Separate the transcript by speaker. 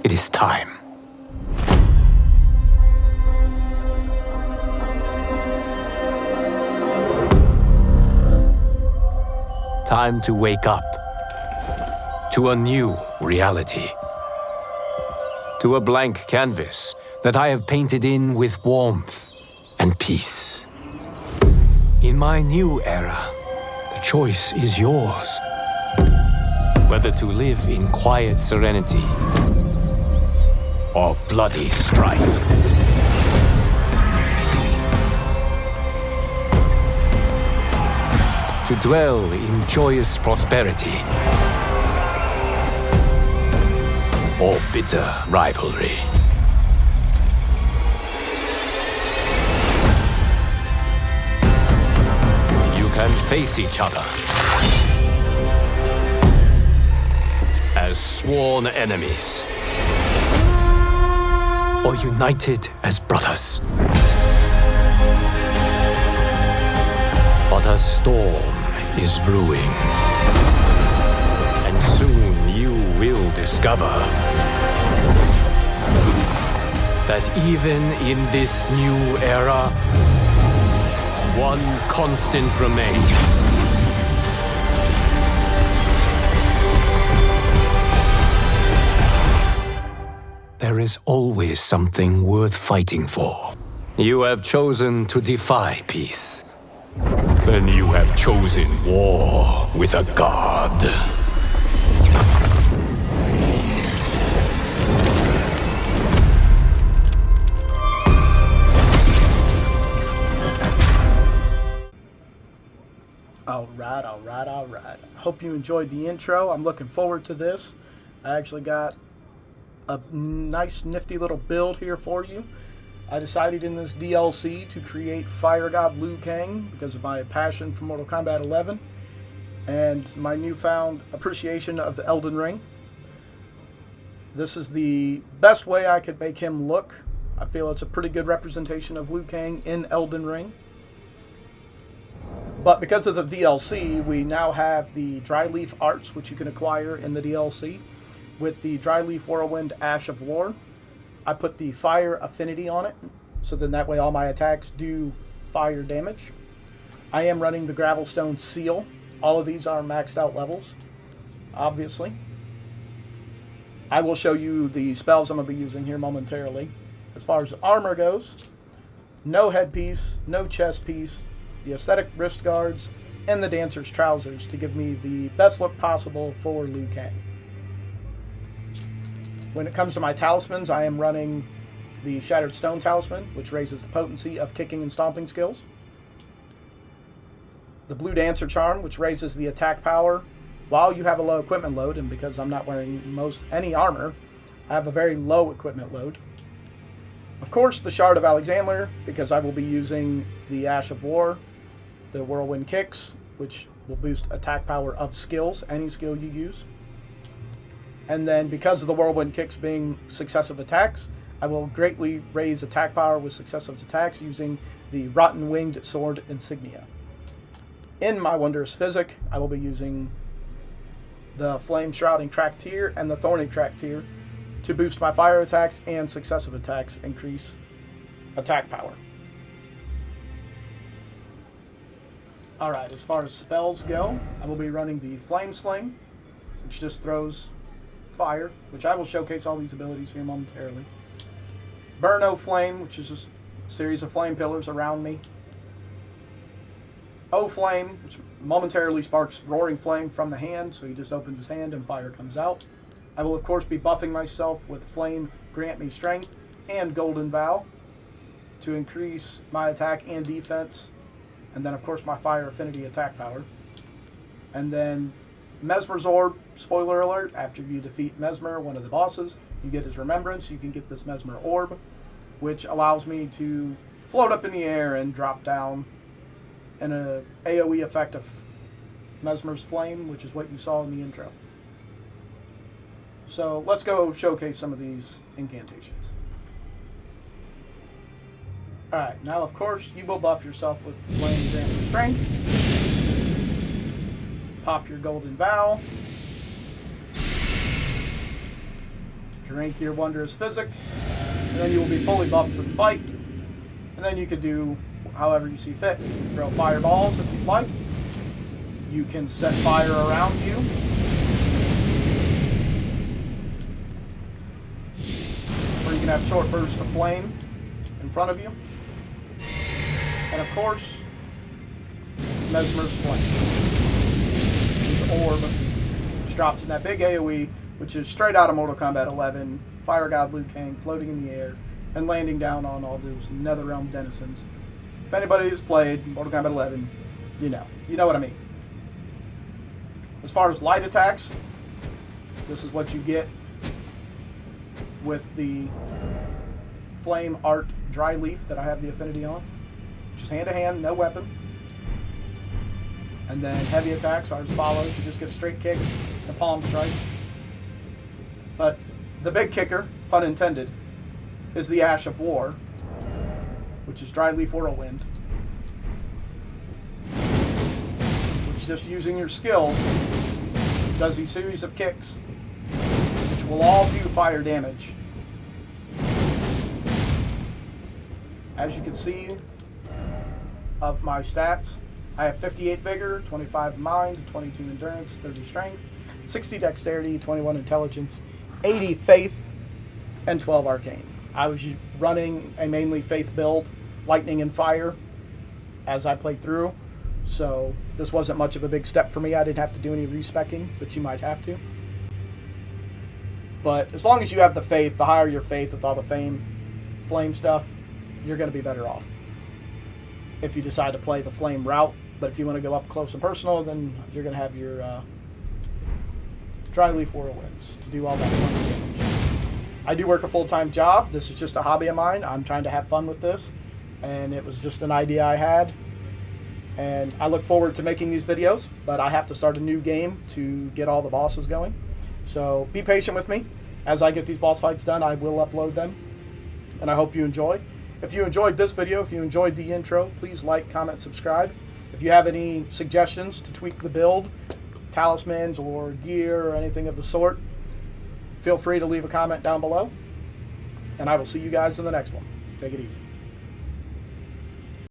Speaker 1: It is time. Time to wake up to a new reality. To a blank canvas that I have painted in with warmth and peace. In my new era, the choice is yours. Whether to live in quiet serenity or bloody strife. To dwell in joyous prosperity or bitter rivalry. You can face each other as sworn enemies or united as brothers. But a storm is brewing, and soon you will discover that even in this new era, one constant remains. There is always something worth fighting for. You have chosen to defy peace. Then you have chosen war with a god.
Speaker 2: All right. Hope you enjoyed the intro. I'm looking forward to this. I actually got a nice, nifty little build here for you. I decided in this DLC to create Firegod Liu Kang because of my passion for Mortal Kombat 11 and my newfound appreciation of the Elden Ring. This is the best way I could make him look. I feel it's a pretty good representation of Liu Kang in Elden Ring. But because of the DLC, we now have the Dry Leaf Arts, which you can acquire in the DLC, with the Dry Leaf Whirlwind Ash of War. I put the fire affinity on it, so then that way all my attacks do fire damage. I am running the Gravelstone Seal. All of these are maxed out levels, obviously. I will show you the spells I'm going to be using here momentarily. As far as armor goes, no headpiece, no chest piece, the aesthetic wrist guards, and the dancer's trousers to give me the best look possible for Liu Kang. When it comes to my talismans, I am running the Shattered Stone Talisman, which raises the potency of kicking and stomping skills. The Blue Dancer Charm, which raises the attack power while you have a low equipment load, and because I'm not wearing any armor, I have a very low equipment load. Of course, the Shard of Alexander, because I will be using the Ash of War, the Whirlwind Kicks, which will boost attack power of skills, any skill you use. And then because of the Whirlwind Kicks being successive attacks, I will greatly raise attack power with successive attacks using the Rotten Winged Sword Insignia. In my Wondrous Physic, I will be using the Flame Shrouding Crack Tier and the Thorny Crack Tier to boost my fire attacks and successive attacks, increase attack power. Alright, as far as spells go, I will be running the Flame Sling, which just throws fire, which I will showcase all these abilities here momentarily. Burno Flame, which is just a series of flame pillars around me. O Flame, which momentarily sparks roaring flame from the hand, so he just opens his hand and fire comes out. I will of course be buffing myself with Flame Grant Me Strength and Golden Vow to increase my attack and defense, and then of course my fire affinity attack power. And then Mesmer's Orb, spoiler alert, after you defeat Mesmer, one of the bosses, you get his remembrance. You can get this Mesmer Orb, which allows me to float up in the air and drop down in an AoE effect of Mesmer's Flame, which is what you saw in the intro. So let's go showcase some of these incantations. Alright, now of course you will buff yourself with Flame Grant Me Strength. Pop your Golden Vow. Drink your wondrous physic, and then you will be fully buffed for the fight. And then you could do however you see fit. You can throw fireballs if you'd like. You can set fire around you. Or you can have short bursts of flame in front of you. And of course, Mesmer's Flame. His orb, which drops in that big AoE, which is straight out of Mortal Kombat 11. Firegod Liu Kang floating in the air and landing down on all those Netherrealm denizens. If anybody has played Mortal Kombat 11, you know. You know what I mean. As far as light attacks, this is what you get with the Flame Art Dry Leaf that I have the affinity on. Which is hand-to-hand, no weapon. And then heavy attacks are as follows. You just get a straight kick, a palm strike. But the big kicker, pun intended, is the Ash of War, which is Dry Leaf Whirlwind. Which, just using your skills, does a series of kicks, which will all do fire damage. As you can see of my stats, I have 58 Vigor, 25 Mind, 22 Endurance, 30 Strength, 60 Dexterity, 21 Intelligence, 80 Faith, and 12 Arcane. I was running a mainly Faith build, Lightning and Fire, as I played through, so this wasn't much of a big step for me. I didn't have to do any respecking, but you might have to. But as long as you have the Faith, the higher your Faith with all the flame stuff, you're going to be better off. If you decide to play the Flame route, but if you want to go up close and personal, then you're going to have your Dry Leaf Whirlwinds to do all that fun damage. I do work a full-time job. This is just a hobby of mine. I'm trying to have fun with this, and it was just an idea I had. And I look forward to making these videos, but I have to start a new game to get all the bosses going. So be patient with me. As I get these boss fights done, I will upload them, and I hope you enjoy. If you enjoyed this video, if you enjoyed the intro, please like, comment, subscribe. If you have any suggestions to tweak the build, talismans or gear or anything of the sort, feel free to leave a comment down below. And I will see you guys in the next one. Take it easy.